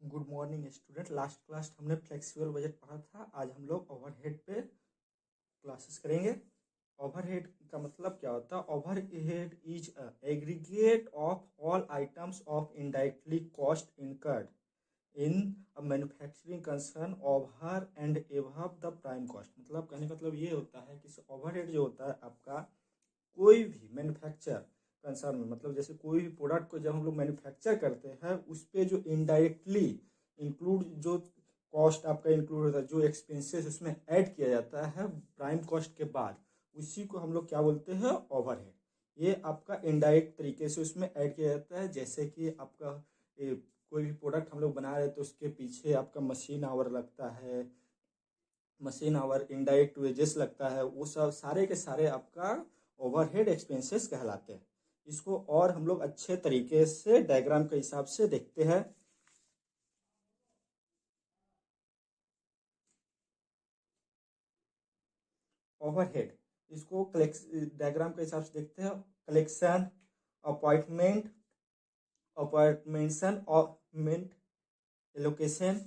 Good morning student. Last class हमने flexible budget पढ़ा था। आज हम लोग ओवरहेड पे क्लासेस करेंगे। ओवरहेड का मतलब क्या होता है? Overhead is aggregate of all items of indirectly cost incurred in a manufacturing concern over and above the prime cost. मतलब कहने का मतलब ये होता है कि ओवरहेड जो होता है आपका कोई भी मैन्युफैक्चर कंसर्न में, मतलब जैसे कोई भी प्रोडक्ट को जब हम लोग मैन्युफैक्चर करते हैं उस पर जो इनडायरेक्टली इंक्लूड जो कॉस्ट आपका इंक्लूड होता है, जो एक्सपेंसेस उसमें ऐड किया जाता है प्राइम कॉस्ट के बाद, उसी को हम लोग क्या बोलते हैं? ओवरहेड। ये आपका इनडायरेक्ट तरीके से उसमें ऐड किया जाता है। जैसे कि आपका कोई भी प्रोडक्ट हम लोग बना रहे हैं तो उसके पीछे आपका मशीन आवर लगता है, मशीन आवर, इनडायरेक्ट वेजेस लगता है, वो सब सारे के सारे आपका ओवरहेड एक्सपेंसेस कहलाते हैं। इसको और हम लोग अच्छे तरीके से डायग्राम के हिसाब से देखते हैं। ओवरहेड इसको डायग्राम के हिसाब से देखते हैं। कलेक्शन, अपॉइंटमेंट, अपॉइंटमेंशन, ऑफमेंट, एलोकेशन,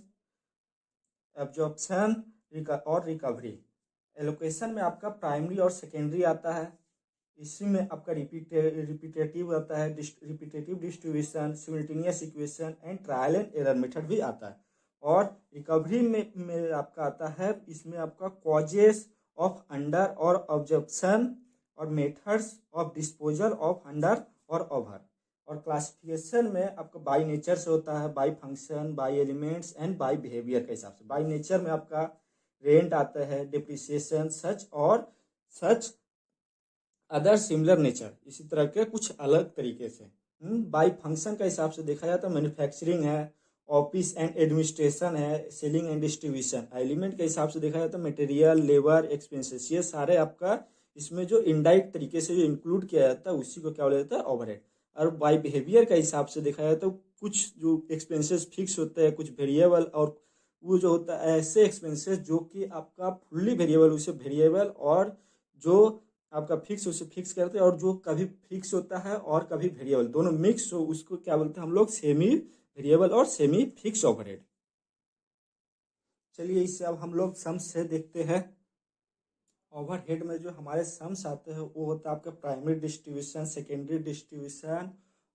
एब्जॉर्प्शन और रिकवरी। एलोकेशन में आपका प्राइमरी और सेकेंडरी आता है। इसी में आपका रिपीटेटिव आता है, repetitive distribution, simultaneous equation and trial and error method भी आता है। और रिकवरी में आपका आता है, इसमें आपका कॉजेस ऑफ अंडर और ऑब्जर्प्शन और methods of disposal of under और ओवर। और क्लासिफिकेशन में आपका बाय नेचर से होता है, by function, by elements and by behaviour के हिसाब से। बाय नेचर में आपका रेंट आता है, डिप्रिसिएशन, सच और सच अदर सिमिलर नेचर, इसी तरह के कुछ अलग तरीके से। बाय फंक्शन का हिसाब से देखा जाए तो मैन्युफैक्चरिंग है, ऑफिस एंड एडमिनिस्ट्रेशन है, सेलिंग एंड डिस्ट्रीब्यूशन। एलिमेंट के हिसाब से देखा जाए तो मटेरियल, लेबर, एक्सपेंसेस, ये सारे आपका इसमें जो इनडायरेक्ट तरीके से जो इंक्लूड किया जाता है उसी को क्या बोला जाता है? ओवरहेड। और बाय बिहेवियर का हिसाब से देखा जाए तो कुछ जो एक्सपेंसेस फिक्स होते हैं, कुछ वेरिएबल, और वो जो होता है ऐसे एक्सपेंसेस जो कि आपका फुल्ली वेरिएबल, उसे वेरिएबल, और जो आपका फिक्स उसे फिक्स करते हैं, और जो कभी फिक्स होता है और कभी वेरिएबल, दोनों मिक्स हो उसको क्या बोलते हैं हम लोग? सेमी वेरिएबल और सेमी फिक्स ओवरहेड। चलिए इससे अब हम लोग सम से देखते हैं। ओवरहेड में जो हमारे सम्स आते हैं वो होता है आपका प्राइमरी डिस्ट्रीब्यूशन, सेकेंडरी डिस्ट्रीब्यूशन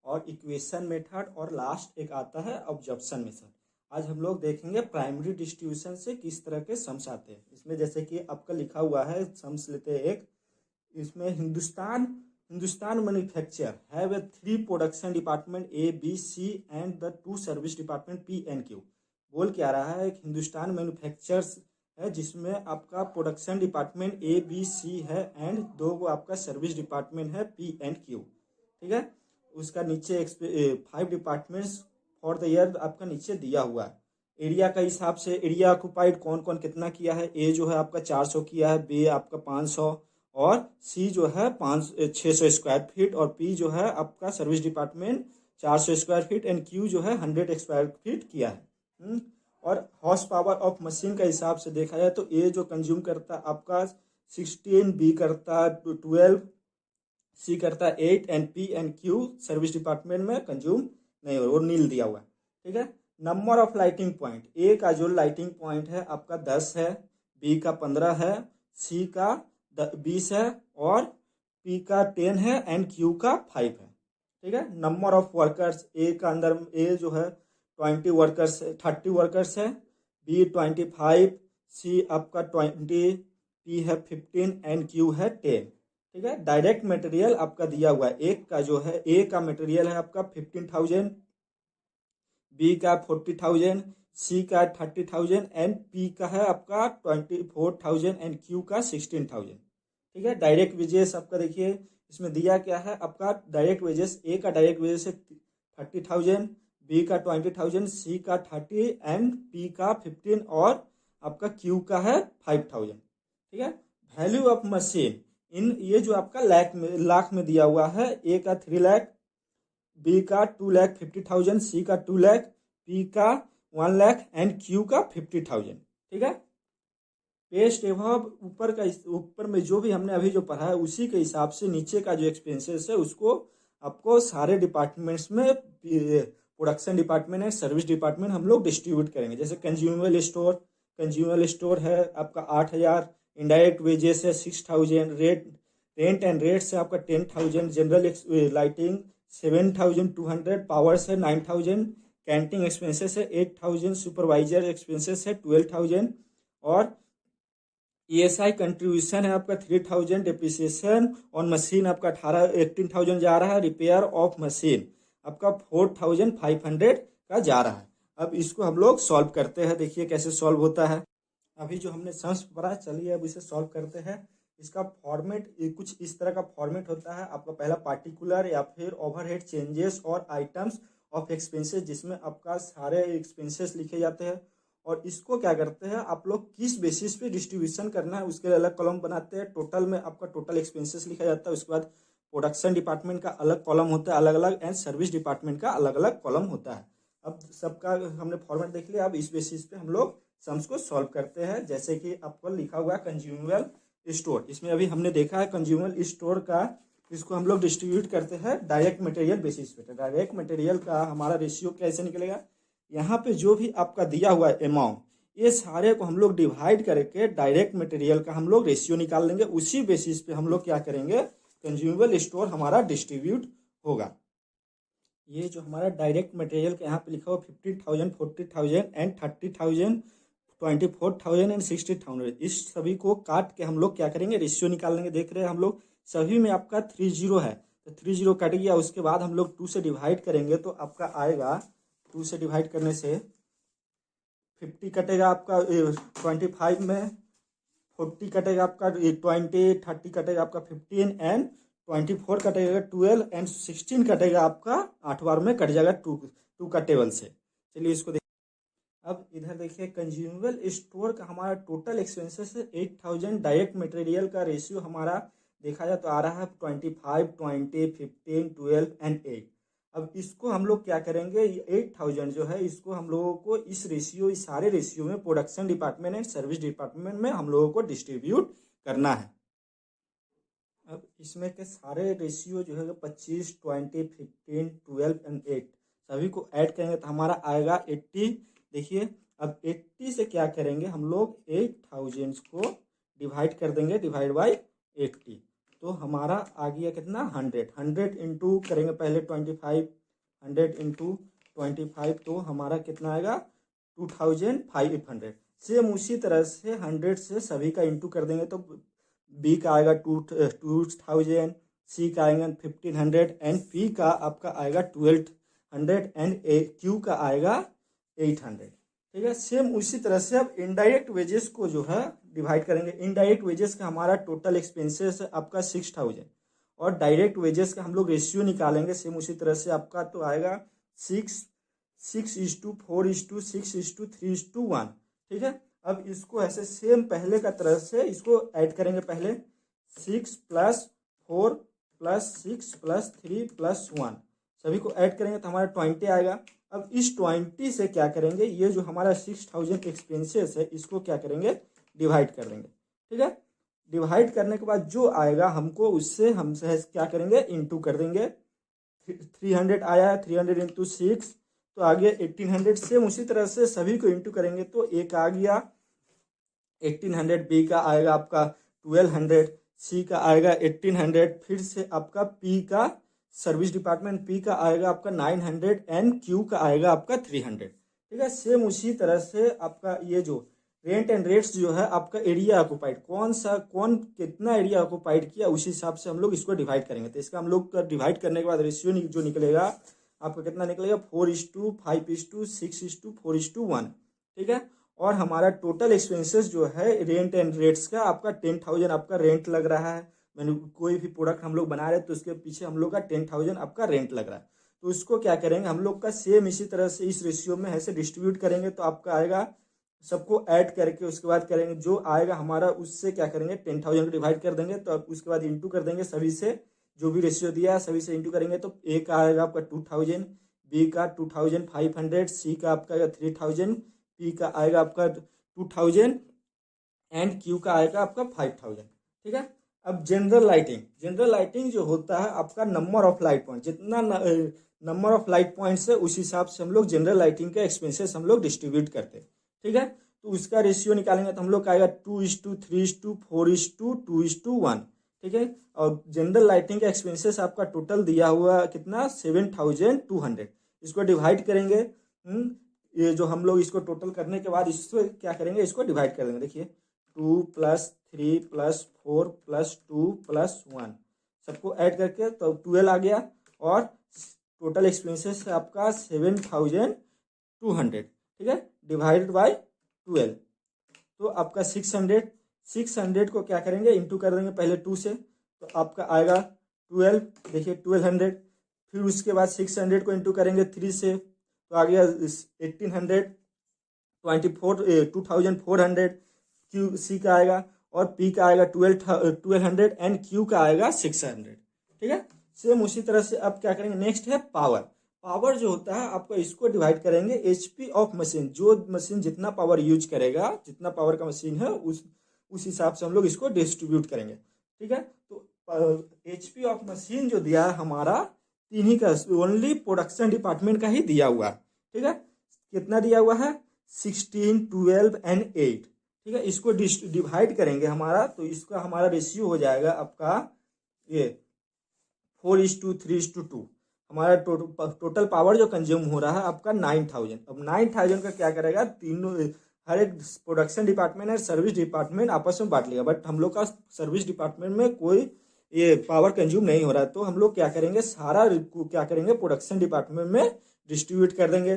और इक्वेशन मेथड, और लास्ट एक आता है ऑब्जर्प्शन मेथड। आज हम लोग देखेंगे प्राइमरी डिस्ट्रीब्यूशन से किस तरह के सम्स आते हैं। इसमें जैसे कि आपका लिखा हुआ है, सम्स लेते हैं एक। इसमें Hindustan manufacture have a 3 production department A B C and the 2 service department P and Q. बोल क्या रहा है? एक हिंदुस्तान मैन्युफैक्चर्स है जिसमें आपका production department A B C है एंड 2 को आपका सर्विस डिपार्टमेंट है पी एंड क्यू। ठीक है। उसका नीचे 5 डिपार्टमेंट्स फॉर द ईयर आपका नीचे दिया हुआ है। एरिया का हिसाब से एरिया ऑक्युपाइड कौन कौन कितना किया है। ए जो है आपका 400 किया है, बी आपका 500, और सी जो है 600 स्क्वायर फीट, और पी जो है आपका service department 400 square feet, and Q जो है 100 स्क्वायर फीट किया है। और हॉर्स पावर ऑफ मशीन का हिसाब से देखा जाए तो ए जो कंज्यूम करता है आपका 16, बी करता है 12, सी करता है 8, and P and Q service department में कंज्यूम नहीं हो, वो नील दिया हुआ है। ठीक है। नंबर ऑफ लाइटिंग पॉइंट, ए का जो लाइटिंग पॉइंट है आपका 10 है, बी का 15 है, सी का 20 है, और पी का 10 है, एंड क्यू का 5 है। ठीक है। नंबर ऑफ वर्कर्स, ए का अंदर ए जो है 20 वर्कर्स, 30 वर्कर्स है, बी 25, सी आपका 20, पी है 15, एंड क्यू है 10। ठीक है। डायरेक्ट मटेरियल आपका दिया हुआ है, एक का जो है ए का मटेरियल है आपका 15,000, बी का 40,000, सी का 30,000, एंड पी का है आपका 24,000, एंड क्यू का 16,000। ठीक है। डायरेक्ट वेजेस आपका देखिए इसमें दिया क्या है आपका? डायरेक्ट वेजेस, ए का डायरेक्ट वेजेस है 30,000, बी का 20,000, सी का 30, एंड पी का 15, और आपका क्यू का है 5,000। ठीक है। वैल्यू ऑफ मशीन इन, ये जो आपका लाख में दिया हुआ है, ए का 3 लाख, बी का 2,50,000, सी का 2 लाख, पी का 1 लाख, एंड क्यू का 50,000। ठीक है। पेस्ट एवब ऊपर में जो भी हमने अभी जो पढ़ा है उसी के हिसाब से नीचे का जो एक्सपेंसेस है उसको आपको सारे डिपार्टमेंट्स में production department and service department हम लोग डिस्ट्रीब्यूट करेंगे। जैसे कंज्यूमर स्टोर है आपका 8,000, इनडायरेक्ट वेजेस है 6,000, रेंट एंड रेट्स है आपका 10,000, जनरल लाइटिंग 7,200, पावर्स है 9,000, कैंटीन एक्सपेंसेस है 8,000, सुपरवाइजर एक्सपेंसेस है 12,000, और ESI कंट्रीब्यूशन है आपका 3,000, डिप्रिसिएशन ऑन मशीन आपका 18,000 जा रहा है, रिपेयर ऑफ मशीन आपका 4,500 का जा रहा है। अब इसको हम लोग सॉल्व करते हैं, देखिए कैसे सॉल्व होता है। अभी जो हमने सम्स पढ़ा, चलिए अब इसे सॉल्व करते हैं। इसका फॉर्मेट कुछ इस तरह का फॉर्मेट होता है आपका, पहला पार्टिकुलर या फिर ओवरहेड चेंजेस और आइटम्स ऑफ एक्सपेंसेस, जिसमें आपका सारे एक्सपेंसेस लिखे जाते हैं। और इसको क्या करते हैं आप लोग, किस बेसिस पे डिस्ट्रीब्यूशन करना है उसके लिए अलग कॉलम बनाते हैं। टोटल में आपका टोटल एक्सपेंसेस लिखा जाता है, उसके बाद प्रोडक्शन डिपार्टमेंट का अलग कॉलम होता है अलग अलग, एंड सर्विस डिपार्टमेंट का अलग अलग कॉलम होता है। अब सबका हमने फॉर्मेट देख लिया, अब इस बेसिस पे हम लोग सम्स को सॉल्व करते हैं। जैसे कि आपको लिखा हुआ है कंज्यूमर स्टोर, इसमें अभी हमने देखा है कंज्यूमर स्टोर का, इसको हम लोग डिस्ट्रीब्यूट करते हैं डायरेक्ट मटेरियल बेसिस पे। डायरेक्ट मटेरियल का हमारा रेशियो कैसे निकलेगा, यहाँ पे जो भी आपका दिया हुआ है अमाउंट, ये सारे को हम लोग डिवाइड करके डायरेक्ट मटेरियल का हम लोग रेशियो निकाल लेंगे। उसी बेसिस पे हम लोग क्या करेंगे, कंज्यूमेबल स्टोर हमारा डिस्ट्रीब्यूट होगा। ये जो हमारा डायरेक्ट मटेरियल का यहाँ पे लिखा हुआ 50,000, 40,000 एंड 30,000, 24,000 एंड 60,000, इस सभी को काट के हम लोग क्या करेंगे, रेशियो निकाल लेंगे। देख रहे हैं हम लोग सभी में आपका 30 है, तो 30 कट गया। उसके बाद हम लोग 2 से डिवाइड करेंगे तो आपका आएगा, 2 से डिवाइड करने से 50 कटेगा आपका 25 में, 40 कटेगा आपका 20, 30 कटेगा आपका 15 एंड 24 कटेगा 12 एंड 16 कटेगा आपका 8 बार में कट जाएगा 2 का टेबल से। चलिए इसको अब इधर देखिए कंज्यूमेबल स्टोर का हमारा टोटल एक्सपेंसेस है 8,000, डायरेक्ट मटेरियल का रेशियो हमारा देखा जाए तो आ रहा है 25, 20, 15, 12 एंड 8। अब इसको हम लोग क्या करेंगे, 8,000 जो है इसको हम लोगों को इस सारे रेशियो में production department and service department में हम लोगों को डिस्ट्रीब्यूट करना है। अब इसमें के सारे रेशियो जो है 25, 20, 15, 12 एंड 8 सभी को ऐड करेंगे तो हमारा आएगा 80। देखिए अब 80 से क्या करेंगे हम लोग, 8,000 को डिवाइड कर देंगे, डिवाइड बाई 80, तो हमारा आ गया कितना 100 इंटू करेंगे पहले 25, 100 इंटू 25, तो हमारा कितना आएगा 2,500। सेम उसी तरह से 100 से सभी का इंटू कर देंगे तो बी का आएगा 2,000, सी का आएगा 1,500 एंड पी का आपका आएगा 1,200 एंड क्यू का आएगा 800। ठीक है, सेम उसी तरह से अब इनडायरेक्ट वेजेस को जो है डिवाइड करेंगे। इनडायरेक्ट वेजेस का हमारा टोटल एक्सपेंसेस है आपका 6,000 और डायरेक्ट वेजेस का हम लोग रेशियो निकालेंगे। सेम उसी तरह से आपका तो आएगा 6:4:6:3:1। ठीक है, अब इसको ऐसे सेम पहले का तरह से इसको ऐड करेंगे। पहले 6 + 4 + 6 + 3 + 1 सभी को ऐड करेंगे तो हमारा 20 आएगा। अब इस 20 से क्या करेंगे, ये जो हमारा 6,000 एक्सपेंसेस है इसको क्या करेंगे, डिवाइड कर देंगे। ठीक है, डिवाइड करने के बाद जो आएगा हमको उससे हमसे क्या करेंगे, इंटू कर देंगे। 300 आया, 300 इंटू 6 तो आ गया 1,800। सेम उसी तरह से सभी को इंटू करेंगे तो एक आ गया 1,800, बी का आएगा आपका 1,200, सी का आएगा 1,800, फिर से आपका पी का सर्विस डिपार्टमेंट पी का आएगा आपका 900 एंड क्यू का आएगा आपका 300। ठीक है, सेम उसी तरह से आपका ये जो रेंट एंड रेट्स जो है आपका एरिया ऑक्युपाइड, कौन कितना एरिया ऑक्युपाइड किया उसी हिसाब से हम लोग इसको डिवाइड करेंगे। तो इसका हम लोग डिवाइड करने के बाद रेशियो जो निकलेगा आपका कितना निकलेगा, 4:5:6:4:1। ठीक है, और हमारा टोटल एक्सपेंसेस जो है रेंट एंड रेट्स का आपका 10,000 आपका रेंट लग रहा है। मैंने कोई भी प्रोडक्ट हम लोग बना रहे हैं तो उसके पीछे हम लोग का 10,000 आपका रेंट लग रहा है। तो उसको क्या करेंगे हम लोग का सेम इसी तरह से इस रेशियो में ऐसे डिस्ट्रीब्यूट करेंगे तो आपका आएगा, सबको ऐड करके उसके बाद करेंगे जो आएगा हमारा उससे क्या करेंगे 10,000 को डिवाइड कर देंगे। तो अब उसके बाद इंटू कर देंगे सभी से, जो भी रेशियो दिया है सभी से इंटू करेंगे तो ए का आएगा आपका 2,000, बी का 2,500, सी का आपका 3,000, पी का आएगा आपका 2,000 एंड क्यू का आएगा आपका 5,000। ठीक है, अब जनरल लाइटिंग जो होता है आपका नंबर ऑफ लाइट पॉइंट, जितना नंबर ऑफ लाइट पॉइंट्स है उस हिसाब से हम लोग जनरल लाइटिंग के एक्सपेंसेस हम लोग डिस्ट्रीब्यूट करते हैं। ठीक है, तो उसका रेशियो निकालेंगे तो हम लोग का आएगा 2:3:4:2:1। ठीक है, और जनरल लाइटिंग का एक्सपेंसेस आपका टोटल दिया हुआ कितना 7,200। इसको डिवाइड करेंगे। ये जो हम लोग इसको टोटल करने के बाद इसको क्या करेंगे, इसको डिवाइड कर देंगे। देखिए 2+3+4+2+1 सबको ऐड करके तो 12 आ गया और टोटल एक्सपेंसेस है आपका 7,200। ठीक है, डिवाइडेड बाय 12 तो आपका 600 को क्या करेंगे इंटू कर देंगे पहले 2 से, तो आपका आएगा 12। देखिए 1200, फिर उसके बाद 600 को इंटू करेंगे 3 से तो आ गया 1800, 2400 क्यू सी का आएगा और पी का आएगा 1200 एंड क्यू का आएगा 600। ठीक है, सेम उसी तरह से अब क्या करेंगे, नेक्स्ट है पावर। पावर जो होता है आपको इसको डिवाइड करेंगे एचपी ऑफ मशीन, जो मशीन जितना पावर यूज करेगा, जितना पावर का मशीन है उस हिसाब से हम लोग इसको डिस्ट्रीब्यूट करेंगे। ठीक है, तो एचपी ऑफ मशीन जो दिया है हमारा तीन ही का, ओनली प्रोडक्शन डिपार्टमेंट का ही दिया हुआ है। ठीक है, कितना दिया हुआ है 16, 12 एंड 8। ठीक है, इसको डिवाइड करेंगे हमारा, तो इसका हमारा रेशियो हो जाएगा आपका ये 4:3:2। हमारा टोटल पावर जो कंज्यूम हो रहा है आपका 9,000। अब 9,000 का क्या करेगा, तीनों हर एक प्रोडक्शन डिपार्टमेंट और सर्विस डिपार्टमेंट आपस में बांट लिया, बट हम लोग का सर्विस डिपार्टमेंट में कोई ये पावर कंज्यूम नहीं हो रहा है, तो हम लोग क्या करेंगे सारा क्या करेंगे प्रोडक्शन डिपार्टमेंट में डिस्ट्रीब्यूट कर देंगे।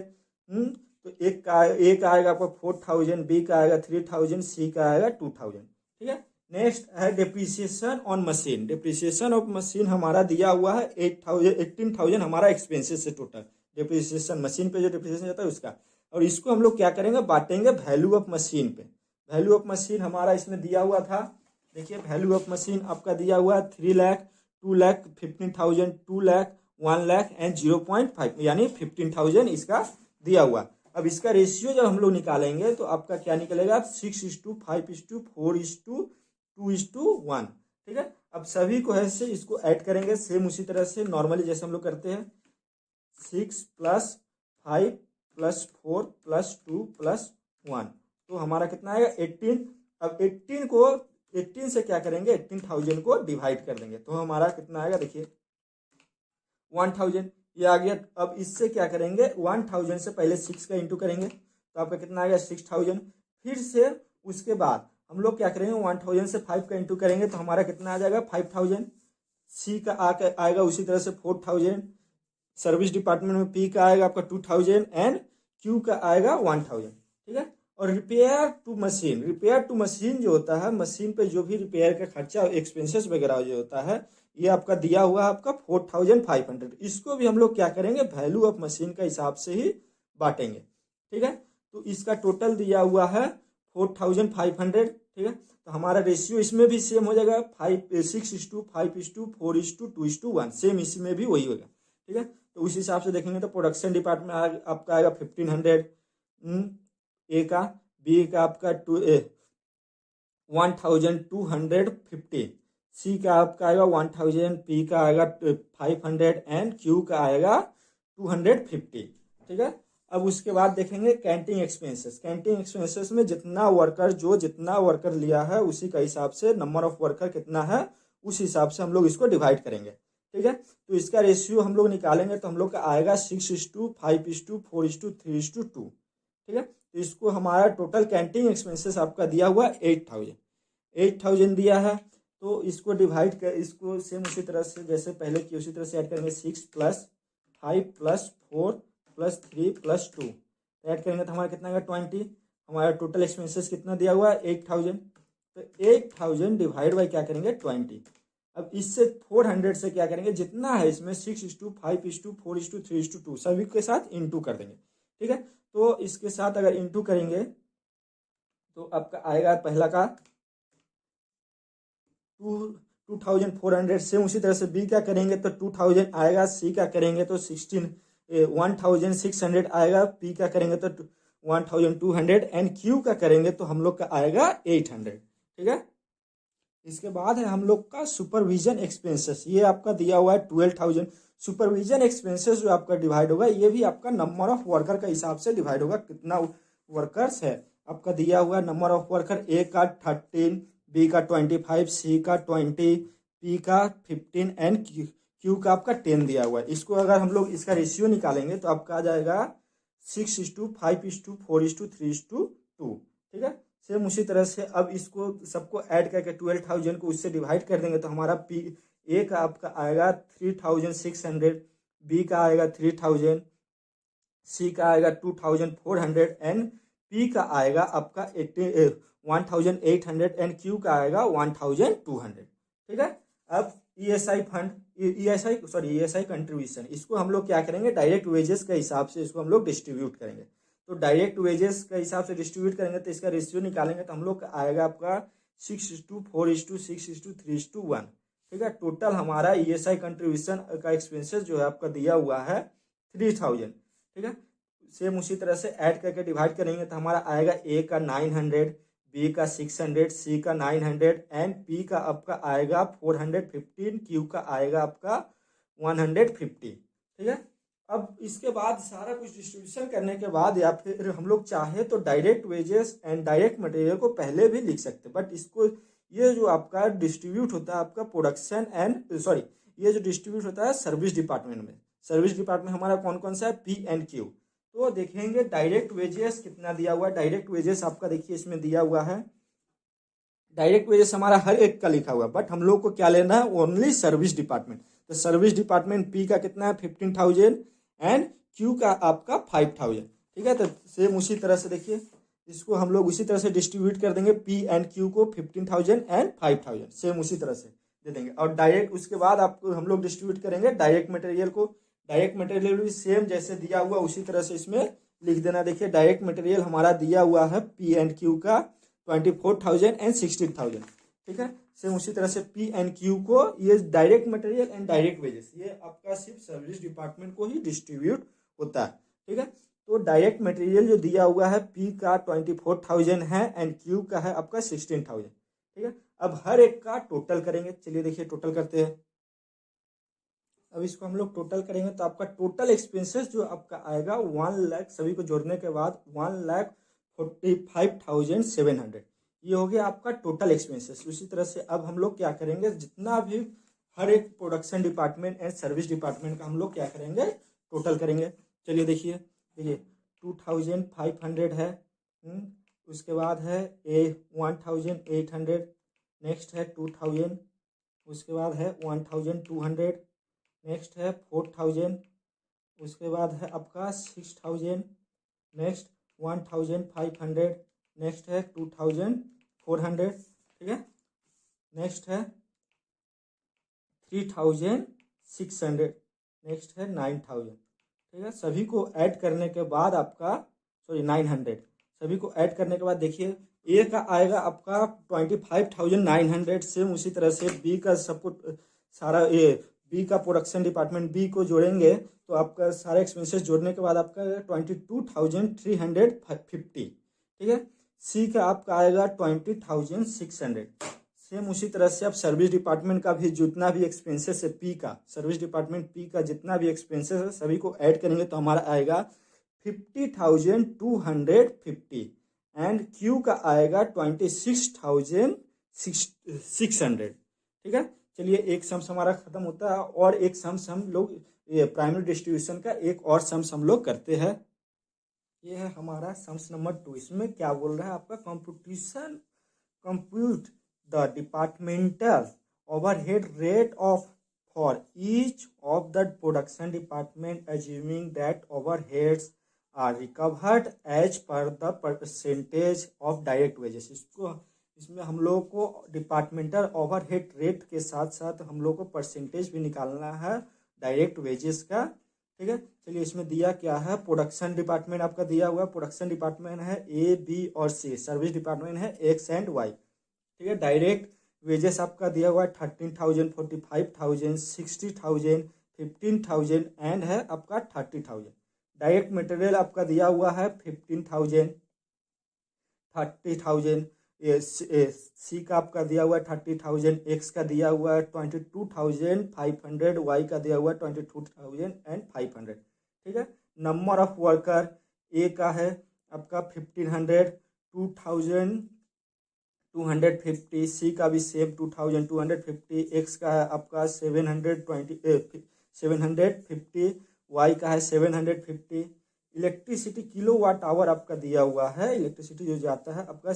तो एक आएगा आपका 4,000, बी का आएगा 3,000, सी का आएगा 2,000। ठीक है, नेक्स्ट है depreciation on machine. Depreciation of machine हमारा दिया हुआ है 18,000 हमारा एक्सपेंसेस है टोटल। डिप्रिसिएशन मशीन पे जो डिप्रिसिएशन जाता है उसका, और इसको हम लोग क्या करेंगे बांटेंगे वैल्यू ऑफ मशीन पे। वैल्यू ऑफ मशीन हमारा इसमें दिया हुआ था, देखिए वैल्यू ऑफ मशीन आपका दिया हुआ है 3 लाख, 2 लाख, 15,000, 2 लाख, 1 लाख एंड 0.5 यानी 15,000 इसका दिया हुआ। अब इसका रेशियो जब हम लोग निकालेंगे तो आपका क्या निकलेगा 6:5:4:2:1। ठीक है, अब सभी को ऐसे इसको ऐड करेंगे सेम उसी तरह से नॉर्मली जैसे हम लोग करते हैं 6+5+4+2+1 तो हमारा कितना आएगा 18। अब 18 से क्या करेंगे 18,000 को डिवाइड कर देंगे तो हमारा कितना आएगा, देखिए 1,000 ये आ गया। अब इससे क्या करेंगे 1,000 से पहले 6 का इंटू करेंगे तो आपका कितना आएगा 6,000। फिर से उसके बाद हम लोग क्या करेंगे 1,000 से 5 का इंटू करेंगे तो हमारा कितना आ जाएगा 5,000। सी का आएगा उसी तरह से 4,000। सर्विस डिपार्टमेंट में पी का आएगा आपका 2,000 एंड क्यू का आएगा 1,000। ठीक है, और रिपेयर टू मशीन जो होता है, मशीन पे जो भी रिपेयर का खर्चा एक्सपेंसेस वगैरह जो होता है ये आपका दिया हुआ है आपका 4,500। इसको भी हम लोग क्या करेंगे वैल्यू ऑफ मशीन का हिसाब से ही बांटेंगे। ठीक है, तो इसका टोटल दिया हुआ है 4,500। ठीक है, तो हमारा रेशियो इसमें भी सेम हो जाएगा 6:5:4:2:1 सेम इसी में भी वही होगा। ठीक है, तो उस हिसाब से देखेंगे तो प्रोडक्शन डिपार्टमेंट आपका आएगा 1,500 ए का, बी का आपका 1,250, सी का आपका आएगा 1,000, पी का आएगा 500 एंड क्यू का आएगा 250। ठीक है, अब उसके बाद देखेंगे कैंटीन एक्सपेंसेस। कैंटीन एक्सपेंसेस में जितना वर्कर लिया है उसी का हिसाब से नंबर ऑफ वर्कर कितना है उस हिसाब से हम लोग इसको डिवाइड करेंगे। ठीक है, तो इसका रेशियो हम लोग निकालेंगे तो हम लोग का आएगा 6:5:4:3:2। ठीक है, तो इसको हमारा टोटल कैंटीन एक्सपेंसेस आपका दिया हुआ 8,000 दिया है। तो इसको डिवाइड कर, इसको सेम उसी तरह से जैसे पहले की उसी तरह से ऐड करेंगे 6+5+4+3+2 ऐड करेंगे तो हमारा कितना आएगा 20। हमारा टोटल एक्सपेंसेस कितना दिया हुआ है 8,000, तो 8,000 डिवाइड बाई क्या करेंगे 20। अब इससे 400 से क्या करेंगे जितना है इसमें 6:5:4:3:2 सभी के साथ इंटू कर देंगे। ठीक है, तो इसके साथ अगर इंटू करेंगे तो आपका आएगा पहला का 2,400 से उसी तरह से बी का करेंगे तो 2,000 आएगा, सी का करेंगे तो 1,600 आएगा, पी का करेंगे तो 1,200 एंड क्यू का करेंगे तो हम लोग का आएगा 800। ठीक है, इसके बाद है हम लोग का सुपरविजन एक्सपेंसेस। ये आपका दिया हुआ है 12,000। सुपरविजन एक्सपेंसेस जो आपका डिवाइड होगा ये भी आपका नंबर ऑफ वर्कर का हिसाब से डिवाइड होगा, कितना वर्कर्स है आपका दिया हुआ नंबर ऑफ वर्कर, ए का 13, बी का 25, सी का 20, पी का 15 एंड क्यू का आपका 10 दिया हुआ है। इसको अगर हम लोग इसका रेशियो निकालेंगे तो आपका आ जाएगा 6:5:4:3:2। ठीक है, सेम उसी तरह से अब इसको सबको ऐड करके 12,000 को उससे डिवाइड कर देंगे तो हमारा पी ए का आपका आएगा 3,600, बी का आएगा 3,000, सी का आएगा 2,400 एंड पी का आएगा आपका 1,800 एंड क्यू का आएगा 1,200। ठीक है, अब ईएसआई फंड, ईएसआई कंट्रीब्यूशन, इसको हम लोग क्या करेंगे, डायरेक्ट वेजेस के हिसाब से इसको हम लोग डिस्ट्रीब्यूट करेंगे। तो डायरेक्ट वेजेस के हिसाब से डिस्ट्रीब्यूट करेंगे तो इसका रेशियो निकालेंगे तो हम लोग का आएगा आपका 6:4:6:3:1। ठीक है, टोटल हमारा ईएसआई कंट्रीब्यूशन का एक्सपेंसेस जो है आपका दिया हुआ है 3,000। ठीक है, सेम उसी तरह से ऐड करके डिवाइड करेंगे तो हमारा आएगा ए का 900, बी का 600, सी का 900 एंड पी का आपका आएगा 415, क्यू का आएगा आपका 150। ठीक है, अब इसके बाद सारा कुछ डिस्ट्रीब्यूशन करने के बाद या फिर हम लोग चाहे तो direct wages and direct material को पहले भी लिख सकते हैं, बट इसको ये जो आपका डिस्ट्रीब्यूट होता है आपका प्रोडक्शन एंड ये जो डिस्ट्रीब्यूट होता है सर्विस डिपार्टमेंट में, सर्विस डिपार्टमेंट हमारा कौन कौन सा है, पी एंड क्यू। तो देखेंगे डायरेक्ट वेजेस कितना दिया हुआ है। डायरेक्ट वेजेस आपका देखिए इसमें दिया हुआ है, डायरेक्ट वेजेस हमारा हर एक का लिखा हुआ है, बट हम लोग को क्या लेना है, ओनली सर्विस डिपार्टमेंट। तो सर्विस डिपार्टमेंट पी का कितना है 15,000 एंड क्यू का आपका 5,000। ठीक है, तो सेम उसी तरह से देखिए इसको हम लोग उसी तरह से डिस्ट्रीब्यूट कर देंगे, पी एंड क्यू को 15,000 एंड 5,000 सेम उसी तरह से दे देंगे। और डायरेक्ट उसके बाद आपको हम लोग डिस्ट्रीब्यूट करेंगे डायरेक्ट मटेरियल को। डायरेक्ट मटेरियल भी सेम जैसे दिया हुआ उसी तरह से इसमें लिख देना। देखिए डायरेक्ट मटेरियल हमारा दिया हुआ है पी एंड क्यू का 24,000 एंड 16,000। ठीक है, सेम उसी तरह से पी एंड क्यू को ये direct material and direct wages ये आपका सिर्फ सर्विस डिपार्टमेंट को ही डिस्ट्रीब्यूट होता है। ठीक है, तो डायरेक्ट मटेरियल जो दिया हुआ है पी का 24,000 है एंड क्यू का है आपका 16,000। ठीक है, अब हर एक का टोटल करेंगे। चलिए देखिए टोटल करते हैं। अब इसको हम लोग टोटल करेंगे तो आपका टोटल एक्सपेंसेस जो आपका आएगा 1 लाख, सभी को जोड़ने के बाद 1,45,700 ये हो गया आपका टोटल एक्सपेंसेस। उसी तरह से अब हम लोग क्या करेंगे, जितना भी हर एक production department and service department का हम लोग क्या करेंगे, टोटल करेंगे। चलिए देखिए 2,500 है, उसके बाद है 1,800, नेक्स्ट है 2,000, उसके बाद है 1,200, नेक्स्ट है 4,000, उसके बाद है आपका 6,000, नेक्स्ट 1,500, नेक्स्ट है 2,400। ठीक है, नेक्स्ट है 3,600, नेक्स्ट है 9,000। ठीक है, सभी को ऐड करने के बाद आपका 900, सभी को ऐड करने के बाद देखिए ए का आएगा आपका 25,900, सेम उसी तरह से बी का सबको सारा ये बी का प्रोडक्शन डिपार्टमेंट बी को जोड़ेंगे तो आपका सारे एक्सपेंसेस जोड़ने के बाद आपका 22,350। ठीक है, सी का आपका आएगा 20,600। सेम उसी तरह से आप सर्विस डिपार्टमेंट का भी जितना भी एक्सपेंसेस है पी का, सर्विस डिपार्टमेंट पी का जितना भी एक्सपेंसेस है सभी को ऐड करेंगे तो हमारा आएगा 50,250 एंड क्यू का आएगा 26,600। ठीक है, चलिए एक सम्स हमारा खत्म होता है और एक सम्स हम लोग ये प्राइमरी डिस्ट्रीब्यूशन का एक और सम्स हम लोग करते हैं। ये है हमारा सम्स नंबर 2। इसमें क्या बोल रहा है आपका, computation compute the departmental overhead rate of for each of the production department assuming that overheads are recovered as per the percentage of direct wages. इसमें हम लोग को डिपार्टमेंटल ओवरहेड रेट के साथ साथ हम लोग को परसेंटेज भी निकालना है डायरेक्ट वेजेस का। ठीक है, चलिए इसमें दिया क्या है, प्रोडक्शन डिपार्टमेंट आपका दिया हुआ, प्रोडक्शन डिपार्टमेंट है ए बी और सी, सर्विस डिपार्टमेंट है एक्स एंड वाई। ठीक है, डायरेक्ट वेजेस आपका दिया हुआ है 13,000, 45,000, 60,000, 15,000 एंड है आपका 30,000। डायरेक्ट मटेरियल आपका दिया हुआ है 15,000, 30,000, सी का आपका दिया हुआ है 30,000, एक्स का दिया हुआ है 22,500, वाई का दिया हुआ है 22,500। ठीक है। नंबर ऑफ वर्कर, ए का है आपका 1500, 2,250, सी का भी सेम 2,250, एक्स का है आपका 750, वाई का है 750। इलेक्ट्रिसिटी किलो वाट आवर आपका दिया हुआ है, इलेक्ट्रिसिटी जो जाता है आपका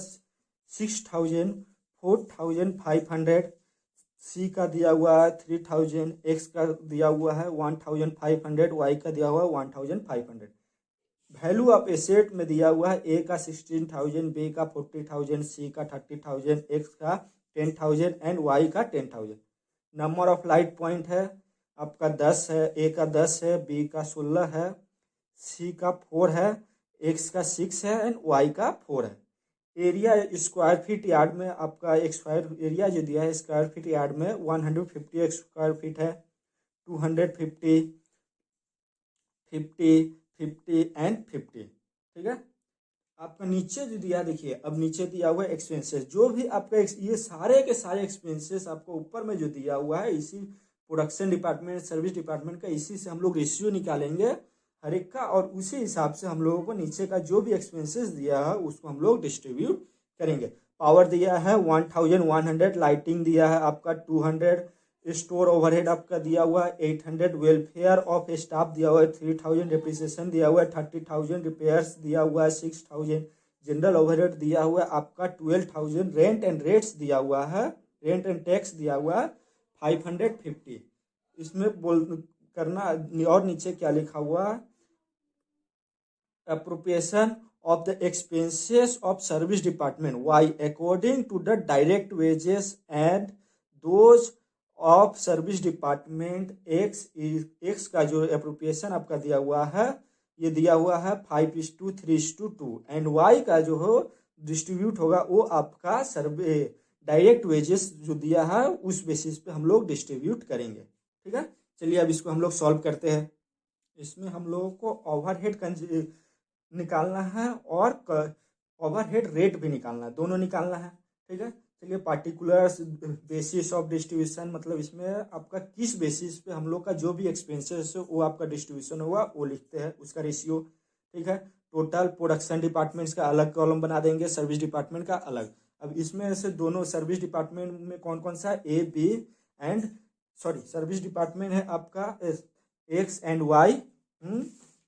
6,000, 4,500, सी का दिया हुआ है 3,000, एक्स का दिया हुआ है 1,500, वाई का दिया हुआ है 1,500। वैल्यू ऑफ एसेट में दिया हुआ है ए का 16,000, बी का 40,000, सी का 30,000, एक्स का 10,000 एंड वाई का 10,000। नंबर ऑफ लाइट पॉइंट है आपका 10 है, ए का 10 है, बी का 16 है, सी का 4 है, एक्स का 6 है एंड वाई का 4 है। एरिया स्क्वायर फीट यार्ड में आपका एक स्क्वायर एरिया जो दिया है स्क्वायर फीट यार्ड में 150 स्क्वायर फीट है, 250, 50, 50 एंड 50। ठीक है। आपका नीचे जो दिया देखिए, अब नीचे दिया हुआ है एक्सपेंसेस, जो भी आपका ये सारे के सारे एक्सपेंसेस आपको ऊपर में जो दिया हुआ है, इसी प्रोडक्शन डिपार्टमेंट सर्विस डिपार्टमेंट का, इसी से हम लोग रेशियो निकालेंगे हर एक का, और उसी हिसाब से हम लोगों को नीचे का जो भी एक्सपेंसेस दिया है उसको हम लोग डिस्ट्रीब्यूट करेंगे। पावर दिया है 1,100, लाइटिंग दिया है आपका 200, स्टोर ओवरहेड आपका दिया हुआ है 800, वेलफेयर ऑफ स्टाफ दिया हुआ है 3,000, डिप्रिसिएशन दिया हुआ है 30,000, रिपेयर्स दिया हुआ है 6,000, जनरल ओवरहेड दिया हुआ है आपका 12,000, रेंट एंड रेट्स दिया हुआ है, रेंट एंड टैक्स दिया हुआ है 550। इसमें बोल करना, और नीचे क्या लिखा हुआ है, appropriation of the expenses of service department y according to the direct wages and those of service department x का जो appropriation आपका दिया हुआ है, ये दिया हुआ है 5:3:2 एंड y का जो हो डिस्ट्रीब्यूट होगा वो आपका सर्वे डायरेक्ट वेजेस जो दिया है उस बेसिस पे हम लोग डिस्ट्रीब्यूट करेंगे। ठीक है। चलिए अब इसको हम लोग सॉल्व करते हैं। इसमें हम लोगों को ओवरहेड निकालना है और ओवरहेड रेट भी निकालना है, दोनों निकालना है। ठीक है। चलिए पार्टिकुलर बेसिस ऑफ डिस्ट्रीब्यूशन, मतलब इसमें आपका किस बेसिस पे हम लोग का जो भी एक्सपेंसेस है वो आपका डिस्ट्रीब्यूशन हुआ वो लिखते हैं, उसका रेशियो। ठीक है। टोटल प्रोडक्शन डिपार्टमेंट्स का अलग कॉलम बना देंगे, सर्विस डिपार्टमेंट का अलग। अब इसमें से दोनों सर्विस डिपार्टमेंट में कौन कौन सा A B and service department है आपका एक्स एंड वाई,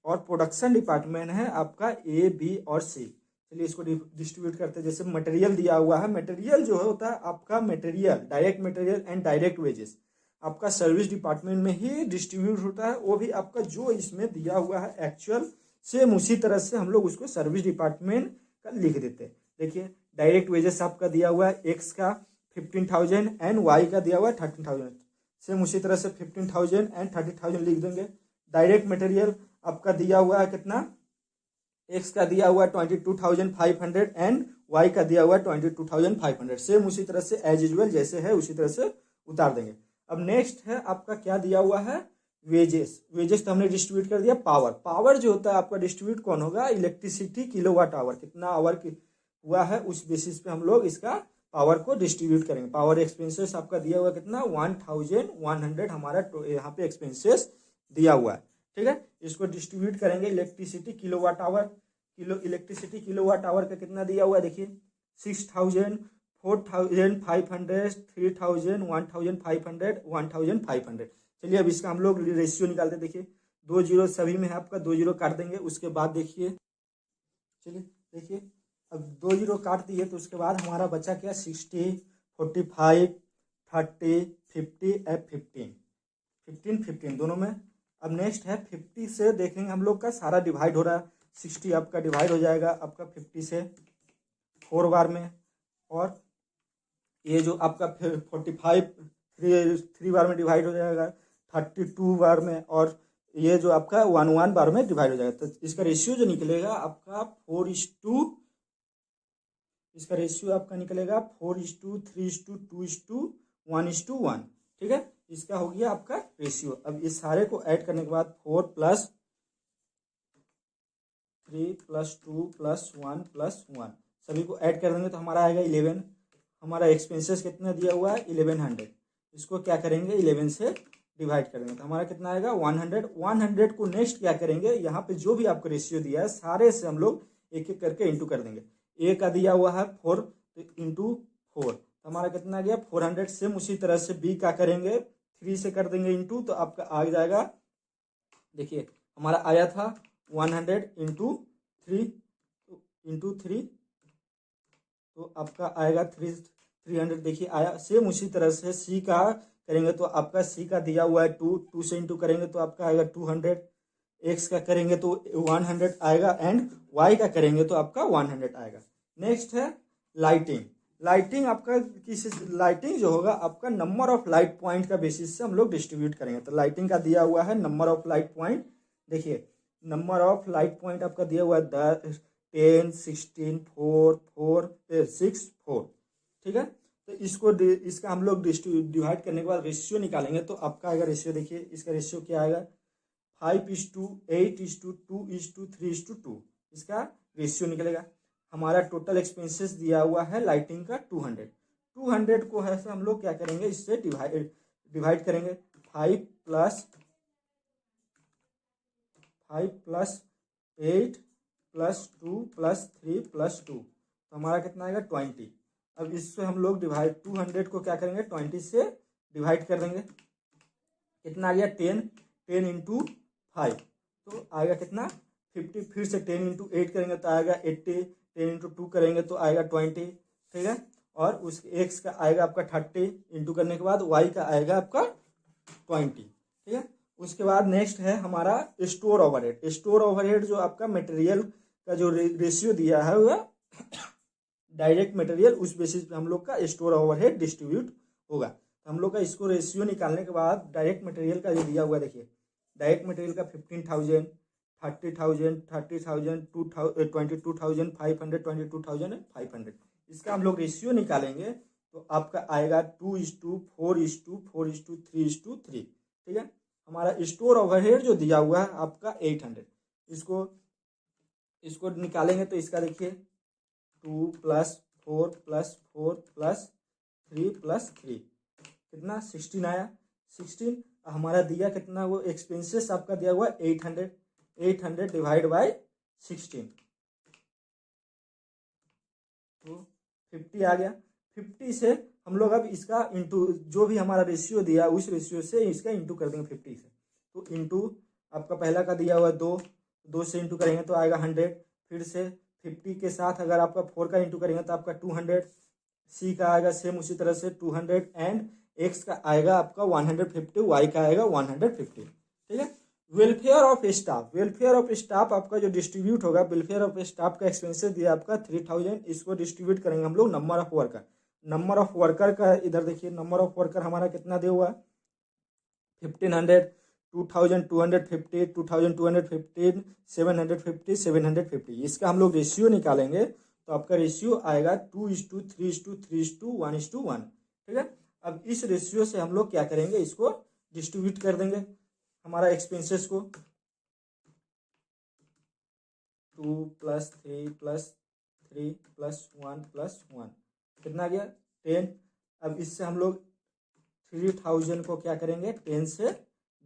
और प्रोडक्शन डिपार्टमेंट है आपका ए बी और सी। चलिए इसको डिस्ट्रीब्यूट करते हैं। जैसे मटेरियल दिया हुआ है, मटेरियल जो होता है आपका material, direct material and direct wages आपका सर्विस डिपार्टमेंट में ही डिस्ट्रीब्यूट होता है, वो भी आपका जो इसमें दिया हुआ है एक्चुअल सेम उसी तरह से हम लोग उसको सर्विस डिपार्टमेंट का लिख देते हैं। देखिए डायरेक्ट वेजेस आपका दिया हुआ है एक्स का 15,000 एंड वाई का दिया हुआ है 13,000, सेम उसी तरह से 15,000 एंड 30,000 लिख देंगे। डायरेक्ट मटेरियल आपका दिया हुआ है कितना, एक्स का दिया हुआ है 22,500 एंड वाई का दिया हुआ है 22,500, सेम उसी तरह से एज यूजुअल जैसे है उसी तरह से उतार देंगे। अब नेक्स्ट है आपका क्या दिया हुआ है, वेजेस। वेजेस तो हमने डिस्ट्रीब्यूट कर दिया। पावर, पावर जो होता है आपका डिस्ट्रीब्यूट कौन होगा, इलेक्ट्रिसिटी किलोवाट आवर, कितना आवर की हुआ है उस बेसिस पे हम लोग इसका पावर को डिस्ट्रीब्यूट करेंगे। पावर एक्सपेंसेस आपका दिया हुआ कितना 1,100 हमारा यहाँ पे एक्सपेंसेस दिया हुआ है। ठीक है। इसको डिस्ट्रीब्यूट करेंगे electricity kilowatt hour, electricity kilowatt hour का कितना दिया हुआ है देखिए 6,000, 4,500, 3,000, 1,500, 1,500। चलिए अब इसका हम लोग रेशियो निकालते हैं। देखिए 2 जीरो सभी में है आपका, 2 जीरो काट देंगे। उसके बाद देखिए, चलिए देखिए अब 2 जीरो काट दिए तो उसके बाद हमारा बचा क्या 60, 45, 30, 50 एंड 15, 15 दोनों में। अब नेक्स्ट है 50 से देखेंगे हम लोग का सारा डिवाइड हो रहा है, 60 आपका डिवाइड हो जाएगा आपका 50 से 4 बार में, और ये जो आपका 45 3 बार में डिवाइड हो जाएगा 32 बार में, और ये जो आपका 1 बार में डिवाइड हो जाएगा। तो इसका रेशियो जो निकलेगा आपका 4:, इसका रेशियो आपका निकलेगा 4:3:2:1:1। ठीक है। इसका हो गया आपका रेशियो। अब इस सारे को ऐड करने के बाद 4 + 3 + 2 + 1 + 1 सभी को ऐड कर देंगे तो हमारा आएगा 11। हमारा एक्सपेंसेस कितना दिया हुआ है 1100, इसको क्या करेंगे 11 से डिवाइड करेंगे तो हमारा कितना आएगा 100। 100 को नेक्स्ट क्या करेंगे, यहाँ पे जो भी आपको रेशियो दिया है सारे से हम लोग एक एक करके इंटू कर देंगे। ए का दिया हुआ है 4 तो इंटू 4 तो हमारा कितना आ गया 400। सेम उसी तरह से बी का करेंगे 3 से कर देंगे इंटू तो आपका आ जाएगा, देखिए हमारा आया था 100 इंटू 3 तो आपका आएगा 300। देखिए आया। सेम उसी तरह से सी का करेंगे तो आपका सी का दिया हुआ है 2 से इंटू करेंगे तो आपका आएगा 200। एक्स का करेंगे तो 100 आएगा एंड वाई का करेंगे तो आपका 100 आएगा। नेक्स्ट है लाइटिंग। लाइटिंग आपका किस लाइटिंग जो होगा आपका नंबर ऑफ लाइट पॉइंट का बेसिस से हम लोग डिस्ट्रीब्यूट करेंगे। तो लाइटिंग का दिया हुआ है नंबर ऑफ लाइट पॉइंट, देखिए नंबर ऑफ लाइट पॉइंट आपका दिया हुआ है 10 16 4 4 6 4, ठीक है। तो इसका हम लोग डिवाइड करने के बाद रेशियो निकालेंगे तो आपका आएगा रेशियो, देखिए इसका रेशियो क्या आएगा 5:8:2:2:3:2, इसका रेशियो निकलेगा। हमारा टोटल एक्सपेंसेस दिया हुआ है लाइटिंग का 200 को है हम लोग क्या करेंगे इससे डिवाइड करेंगे 5 + 8 + 2 + 3 + 2 तो हमारा कितना आएगा 20। अब इससे हम लोग डिवाइड 200 को क्या करेंगे 20 से डिवाइड कर देंगे, कितना आ गया 10 इंटू 5 तो आएगा कितना 50। फिर से 10 इंटू 8 करेंगे तो आएगा 80। 10 इंटू 2 करेंगे तो आएगा 20, ठीक है। और उस एक्स का आएगा आपका 30 इंटू करने के बाद वाई का आएगा आपका 20, ठीक है। उसके बाद नेक्स्ट है हमारा स्टोर ओवरहेड। स्टोर ओवरहेड जो आपका मटेरियल का जो रेशियो दिया है वह डायरेक्ट मटेरियल, उस बेसिस पे हम लोग का स्टोर ओवरहेड डिस्ट्रीब्यूट होगा। तो हम लोग का इसको रेशियो निकालने के बाद डायरेक्ट मटेरियल का जो दिया हुआ देखिए डायरेक्ट मटेरियल का 15,000 30,000 30,000 22,500 22,500, इसका हम लोग रेशियो निकालेंगे तो आपका आएगा 2:4:4:3:3, ठीक है। हमारा स्टोर ओवरहेड जो दिया हुआ है आपका 800, इसको निकालेंगे तो इसका देखिए 2 + 4 + 4 + 3 + 3 कितना 16 आया। 16 हमारा दिया कितना वो एक्सपेंसेस आपका दिया हुआ 800 डिवाइड बाय 16 तो 50 आ गया। 50 से हम लोग अब इसका इंटू जो भी हमारा रेशियो दिया उस रेशियो से इसका इंटू कर देंगे 50 से। तो इंटू आपका पहला का दिया हुआ 2 से इंटू करेंगे तो आएगा 100। फिर से 50 के साथ अगर आपका 4 का इंटू करेंगे तो आपका 200। सी का आएगा सेम उसी तरह से 200 एंड एक्स का आएगा आपका 150, वाई का आएगा 150, ठीक है। Welfare of staff. Welfare of staff आपका जो डिस्ट्रीब्यूट होगा, वेलफेयर ऑफ स्टाफ का एक्सपेंसेस दिया आपका 3000, इसको डिस्ट्रीब्यूट करेंगे हम लोग number of worker. Number of worker का इधर देखिए नंबर ऑफ वर्कर हमारा कितना दिया हुआ 1500 2250 2215 750 750, इसका हम लोग रेशियो निकालेंगे तो आपका रेशियो आएगा 2:3:3:3:1:1, ठीक है। अब इस रेशियो से हम लोग क्या करेंगे इसको डिस्ट्रीब्यूट कर देंगे हमारा एक्सपेंसेस को 2 + 3 + 3 + 1 + 1 कितना गया 10। अब इससे हम लोग 3000 को क्या करेंगे 10 से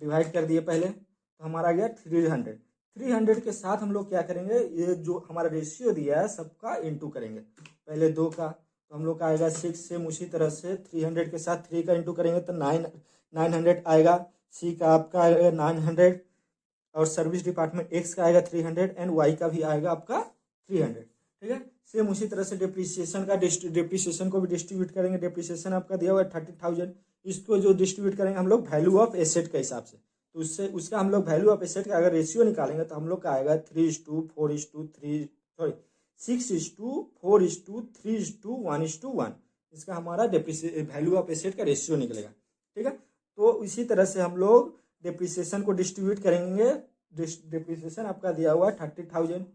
डिवाइड कर दिए पहले तो हमारा गया 300। 300 के साथ हम लोग क्या करेंगे ये जो हमारा रेशियो दिया है सबका इंटू करेंगे, पहले 2 का तो हम लोग का आएगा 6। सेम उसी तरह से 300 के साथ 3 का इंटू करेंगे तो 900 आएगा। सी का आपका आएगा 900 और सर्विस डिपार्टमेंट एक्स का आएगा 300 एंड वाई का भी आएगा आपका 300, ठीक है। सेम उसी तरह से डिप्रिसिएशन को भी डिस्ट्रीब्यूट करेंगे। डिप्रिसिएशन आपका दिया हुआ है 30,000, इसको जो डिस्ट्रीब्यूट करेंगे हम लोग वैल्यू ऑफ एसेट के हिसाब से तो उससे उसका हम लोग वैल्यू ऑफ एसेट का अगर रेशियो निकालेंगे तो हम लोग का आएगा 6:4:3:1:1, इसका हमारा वैल्यू ऑफ एसेट का रेशियो निकलेगा, ठीक है। तो इसी तरह से हम लोग डिप्रिसिएशन को डिस्ट्रीब्यूट करेंगे। डिप्रिसिएशन आपका दिया हुआ है 30,000,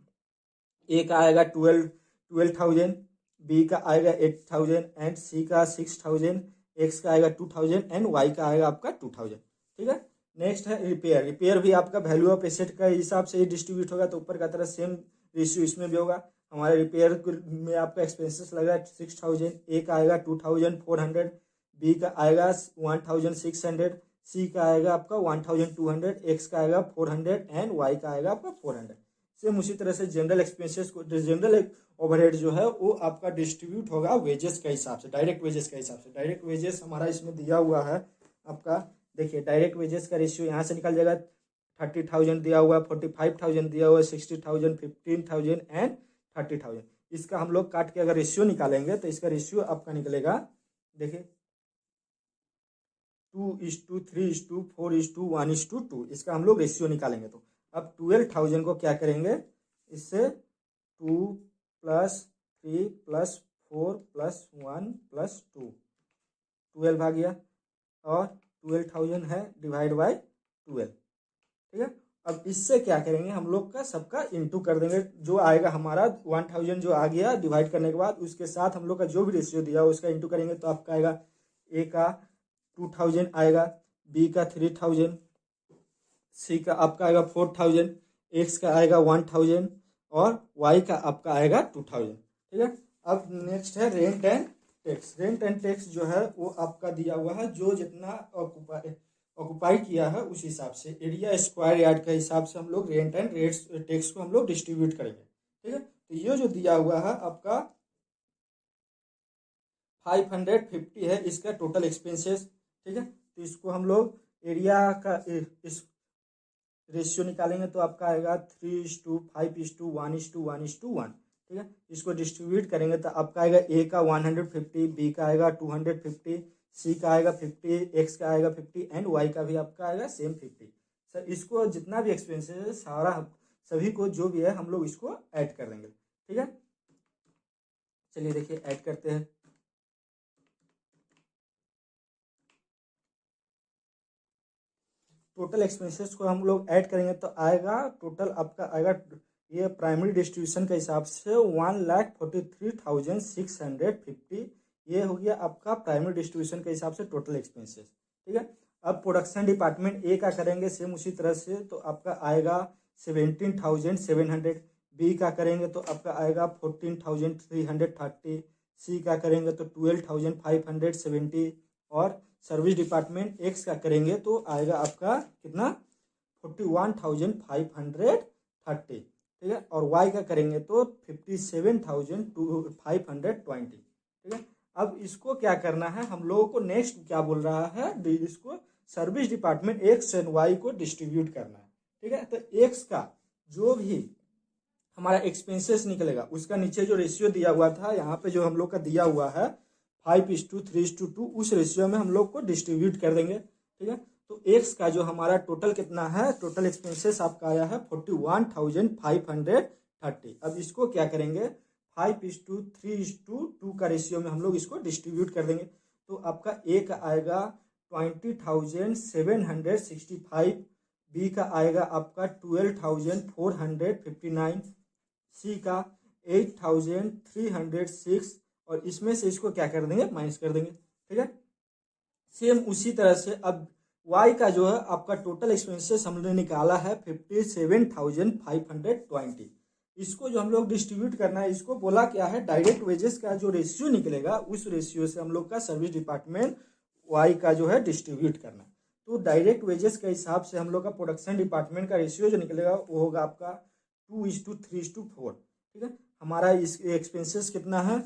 ए का आएगा 12,000, बी का आएगा 8,000 एंड सी का 6,000, एक्स का आएगा 2,000 एंड वाई का आएगा आपका 2,000, ठीक है। नेक्स्ट है रिपेयर। रिपेयर भी आपका वैल्यू ऑफ एसेट का हिसाब से ही डिस्ट्रीब्यूट होगा तो ऊपर का तरह सेम रेशियो इसमें भी होगा। हमारे रिपेयर में आपका एक्सपेंसेस लग रहा है 6000, ए का आएगा 2400, बी का आएगा 1600, सी का आएगा आपका 1200, एक्स का आएगा 400 एंड वाई का आएगा आपका 400। सेम उसी तरह से जनरल एक्सपेंसेस को, जनरल ओवरहेड जो है वो आपका डिस्ट्रीब्यूट होगा वेजेस के हिसाब से, डायरेक्ट वेजेस के हिसाब से। डायरेक्ट वेजेस हमारा इसमें दिया हुआ है आपका, देखिए डायरेक्ट वेजेस का रेशियो यहाँ से निकल जाएगा। 30,000 दिया हुआ है, 45,000 दिया हुआ है, 60,000, 15,000 एंड 30,000। इसका हम लोग काट के अगर रेशियो निकालेंगे तो इसका रेशियो आपका निकलेगा, देखिए 2:3:4:1:2। इसका हम लोग रेशियो निकालेंगे तो अब 12,000 को क्या करेंगे, इससे 2 + 3 + 4 + 1 + 2, 12 आ गया और 12,000 है डिवाइड बाय 12, ठीक है। अब इससे क्या करेंगे, हम लोग का सबका इंटू कर देंगे, जो आएगा हमारा 1000 जो आ गया डिवाइड करने के बाद उसके साथ हम लोग का जो भी रेशियो दिया उसका इंटू करेंगे तो आपका आएगा ए का 2000 आएगा, बी का 3000, सी का आपका आएगा 4000, एक्स का आएगा 1000 और वाई का आपका आएगा 2000, ठीक है। अब नेक्स्ट है rent and tax. Rent and tax जो है वो आपका दिया हुआ है, जो जितना ऑक्युपाई किया है उस हिसाब से, एरिया स्क्वायर यार्ड के हिसाब से हम लोग रेंट एंड रेट्स टैक्स को हम लोग डिस्ट्रीब्यूट करेंगे, ठीक है। तो ये जो दिया हुआ है आपका 550 है इसका टोटल एक्सपेंसेस, ठीक है। तो इसको हम लोग एरिया का इस रेशियो निकालेंगे तो आपका आएगा 3:5:1:1:1, ठीक है। इसको डिस्ट्रीब्यूट करेंगे तो आपका आएगा ए का 150, बी का आएगा 250, सी का आएगा 50, एक्स का आएगा 50 एंड वाई का भी आपका आएगा सेम 50। सर इसको जितना भी एक्सपेंसेस है सारा सभी को जो भी है हम लोग इसको ऐड कर देंगे, ठीक है। चलिए देखिए ऐड करते हैं। टोटल एक्सपेंसेस को हम लोग ऐड करेंगे तो आएगा टोटल आपका आएगा, ये प्राइमरी डिस्ट्रीब्यूशन के हिसाब से 1,43,650, ये हो गया आपका प्राइमरी डिस्ट्रीब्यूशन के हिसाब से टोटल एक्सपेंसेस, ठीक है। अब प्रोडक्शन डिपार्टमेंट ए का करेंगे सेम उसी तरह से तो आपका आएगा 17,700, बी का करेंगे तो आपका आएगा 14,330, सी का करेंगे तो 12,570 और सर्विस डिपार्टमेंट एक्स का करेंगे तो आएगा आपका कितना 41,530, ठीक है। और वाई का करेंगे तो 57,520, ठीक है। अब इसको क्या करना है हम लोगों को, नेक्स्ट क्या बोल रहा है, इसको service department X and Y को डिस्ट्रीब्यूट करना है, ठीक है। तो एक्स का जो भी हमारा एक्सपेंसेस निकलेगा उसका नीचे जो रेशियो दिया हुआ था यहाँ पे जो हम लोग का दिया हुआ है 5:3:2, उस रेशियो में हम लोग को डिस्ट्रीब्यूट कर देंगे, ठीक है। तो एक्स का जो हमारा टोटल कितना है, टोटल एक्सपेंसेस आपका आया है 41,530। अब इसको क्या करेंगे 5:3:2 का रेशियो में हम लोग इसको डिस्ट्रीब्यूट कर देंगे तो आपका ए का आएगा 20,765, बी का आएगा आपका 12,459, सी का 8,306 और इसमें से इसको क्या कर देंगे माइनस कर देंगे, ठीक है। सेम उसी तरह से अब वाई का जो है आपका टोटल एक्सपेंसेस हमने निकाला है 57,520। इसको जो हम लोग डिस्ट्रीब्यूट करना है, इसको बोला क्या है, डायरेक्ट वेजेस का जो रेशियो निकलेगा उस रेशियो से हम लोग का सर्विस डिपार्टमेंट वाई का जो है डिस्ट्रीब्यूट करना है। तो डायरेक्ट वेजेस के हिसाब से हम लोग का प्रोडक्शन डिपार्टमेंट का रेशियो जो निकलेगा वो होगा आपका 2:3:4, ठीक है। हमारा इस एक्सपेंसेस कितना है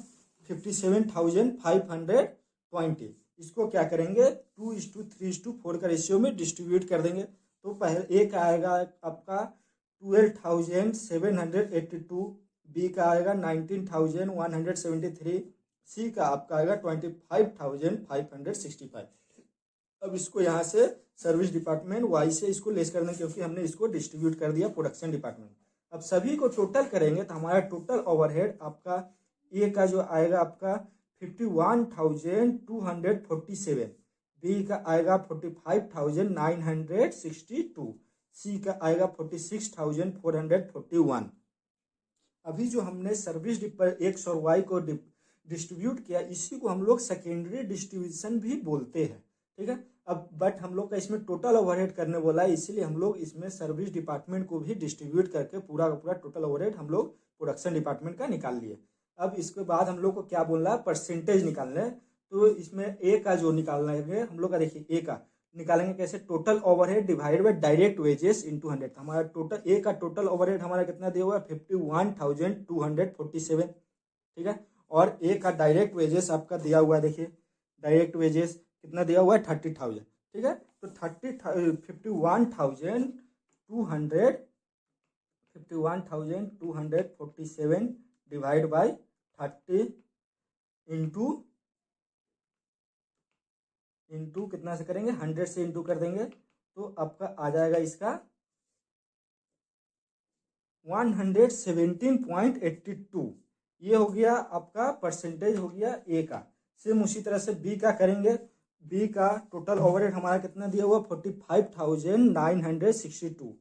57,520। इसको क्या करेंगे 2:3:4 का रेशियो में डिस्ट्रीब्यूट कर देंगे तो पहले ए का आएगा आपका 12,782, बी का आएगा 19,173, सी का आपका आएगा 25,565। अब इसको यहाँ से सर्विस डिपार्टमेंट वाई से इसको लेस कर देंगे क्योंकि हमने इसको डिस्ट्रीब्यूट कर दिया प्रोडक्शन डिपार्टमेंट। अब सभी को टोटल करेंगे तो हमारा टोटल ओवरहेड आपका ए का जो आएगा आपका 51,247, बी का आएगा 45,962, सी का आएगा 46,441। अभी जो हमने सर्विस एक्स और वाई को डिस्ट्रीब्यूट किया इसी को हम लोग सेकेंडरी डिस्ट्रीब्यूशन भी बोलते हैं, ठीक है। अब बट हम लोग का इसमें टोटल ओवरहेड करने बोला है, इसीलिए हम लोग इसमें सर्विस डिपार्टमेंट को भी डिस्ट्रीब्यूट करके पूरा का पूरा टोटल ओवरहेड हम लोग प्रोडक्शन डिपार्टमेंट का निकाल लिए। अब इसके बाद हम लोग को क्या बोलना है, परसेंटेज निकालना है। तो इसमें ए का जो निकालना है हम लोग का, देखिए ए का निकालेंगे कैसे, total overhead divided by direct wages into 100। हमारा टोटल ए का टोटल ओवरहेड हमारा कितना दिया हुआ है, 51,247, ठीक है। और ए का डायरेक्ट वेजेस आपका दिया हुआ है, देखिए डायरेक्ट वेजेस कितना दिया हुआ है, 30,000, ठीक है। तो 51,247 डिवाइड बाई 30 इंटू कितना से करेंगे, 100 से इंटू कर देंगे, तो आपका आ जाएगा इसका 117.82। ये हो गया आपका परसेंटेज हो गया ए का। सेम उसी तरह से बी का करेंगे। बी का टोटल ओवरहेड हमारा कितना दिया हुआ, 45,962,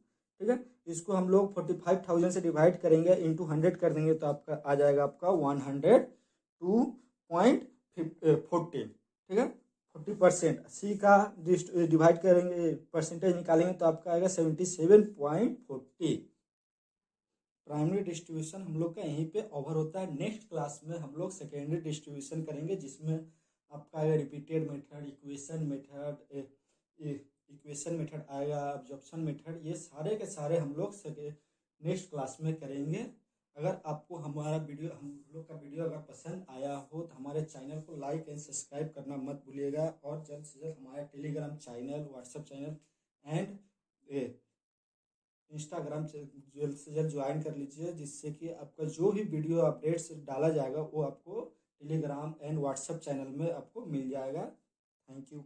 ठीक है। इसको हम लोग 45,000 से डिवाइड करेंगे, इंटू 100 कर देंगे, तो आपका आ जाएगा आपका 102.14, ठीक है। 40%। सी का डिवाइड करेंगे, परसेंटेज निकालेंगे, तो आपका आएगा 77.40। प्राइमरी डिस्ट्रीब्यूशन हम लोग का यहीं पे ओवर होता है। नेक्स्ट क्लास में हम लोग सेकेंडरी डिस्ट्रीब्यूशन करेंगे, जिसमें आपका आएगा रिपीटेड मेथड, इक्वेशन मेथड आएगा, अब्जॉर्प्शन मेथड, ये सारे के सारे हम लोग नेक्स्ट क्लास में करेंगे। अगर आपको हम लोग का वीडियो अगर पसंद आया हो तो हमारे चैनल को लाइक एंड सब्सक्राइब करना मत भूलिएगा, और जल्द से जल्द हमारे Telegram channel, WhatsApp channel and Instagram से जल्द से जल्द ज्वाइन कर लीजिए, जिससे कि आपका जो भी वीडियो अपडेट्स डाला जाएगा वो आपको टेलीग्राम एंड व्हाट्सएप चैनल में आपको मिल जाएगा। Thank you.